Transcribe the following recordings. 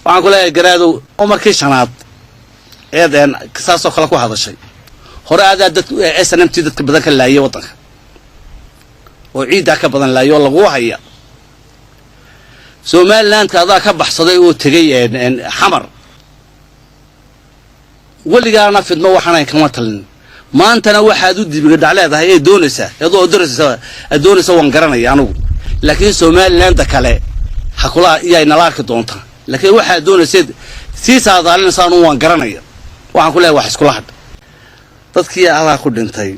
waxaan ku leeyahay garaado oo markii shanaad eedan kasaasoo kala ku hadashay hore aad dad SNMT dadka badan ka laayay wadanka oo ciida ka badan laayo lagu haya Somaliland ka ka baxsaday oo tagay xamar waligaana fidmo waxaan kama talin maantana waxaad u dibiga dhacleedahay ee doonaysa iyadoo doonaysa waan garanay anigu laakiin Somaliland kale hakula iyay nalaarka doonta laakiin waxaad doonaysa si saadaalinaysan waan garanay waxaan ku leeyahay wax isku lahad dadkii aad ku dhintay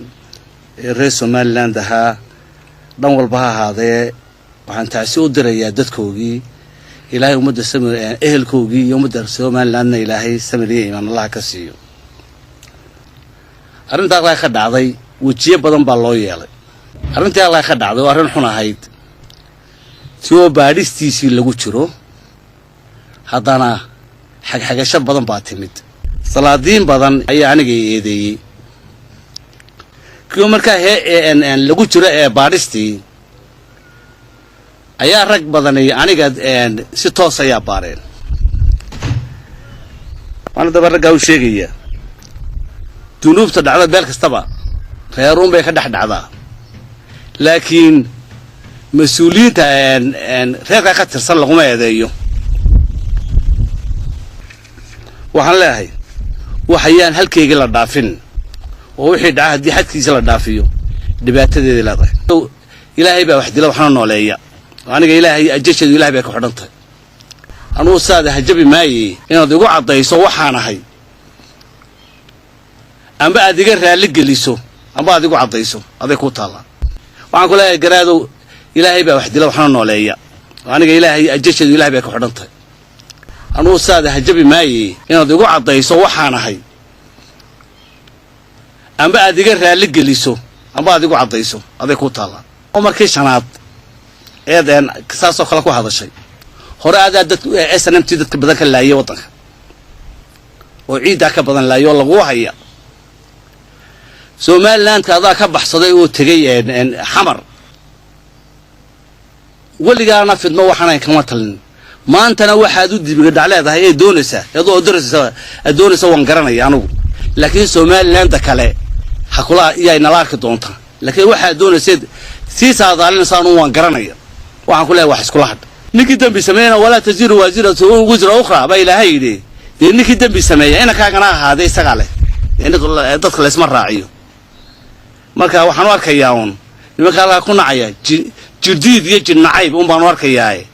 ee reer Somaliland ahaa dhan walba ha ahaadee waxaan taasi u dirayaa dadkoogii ilaahay ummadda samir ehelkoogii iyo ummadda Somalilandna ilaahay samiriye iman Allah ka siiyo arrinta ay ka dhacday wajiye badan baa loo yeelay arrinta ay ka dhacday arrin xun ahayd soo baadhistiisii lagu jiro haddana xagagasho badan baa timid salaadiin badan ayaa aniga eedeeyay كيو مركا هي لغو جرا ee baadhistii ayaa rag badanay aniga si toos ah baareen waan daba rag u sheegaya dunuubta dhacda beel kastaba reeruun bay ka dhaxdhacdaa laakiin mas'uuliyadda reerka ka tirsan lagu ma eedeeyo waxaan leeyahay waxayaan halkeega la dhaafin oo wixii dhaca hadii xadkiisa la dhaafiyo dhibaatadeeda leedahay ilaahay baa wax dila waxna nooleeya aniga ilaahay ajashadu ilaahay baa ku xidhantay anuu saada hajabi maayay inaad igu cadayso waxaan ahay amba adiga raali geliso amba adigu cadayso aday ku taala waxaan ku leeyahay garaado ilaahay baa wax dila waxna nooleeya aniga ilaahay ajashadu ilaahay baa ku xidhantay anuu saada hajabi maayay inaad igu cadayso waxaan ahay amba adiga raali geliso amba adigu cadayso aday ku taala oo markii shanaad eedan kasaasoo kala ku hadashay hore aad dad SNMT dadka badan ka laayay wadanka oo ciida ka badan laayo lagu haya Somaliland ka ka baxsaday oo tagay xamar waligaana fidmo waxaan kama talin maantana waxaad u dibiga dhacleedahay ee doonaysa iyadoo doonaysa waan garanay anigu laakiin Somaliland kale hakula iyay nalaarka doonta laakiin waxaad doonaysa si saadaalinaysan waan garanay waxaan ku leeyahay wax isku lahad ninkii dambi sameeyna wala taziru waziratu wazra ukhra ba ilaahay ninkii dambi sameeyay ina kaagana ahaaday isaga leh dadka la isma raaciyo marka waxaan arkayaa nimanka la ku nacaya jirdiid iyo jinnacayb baan arkayaa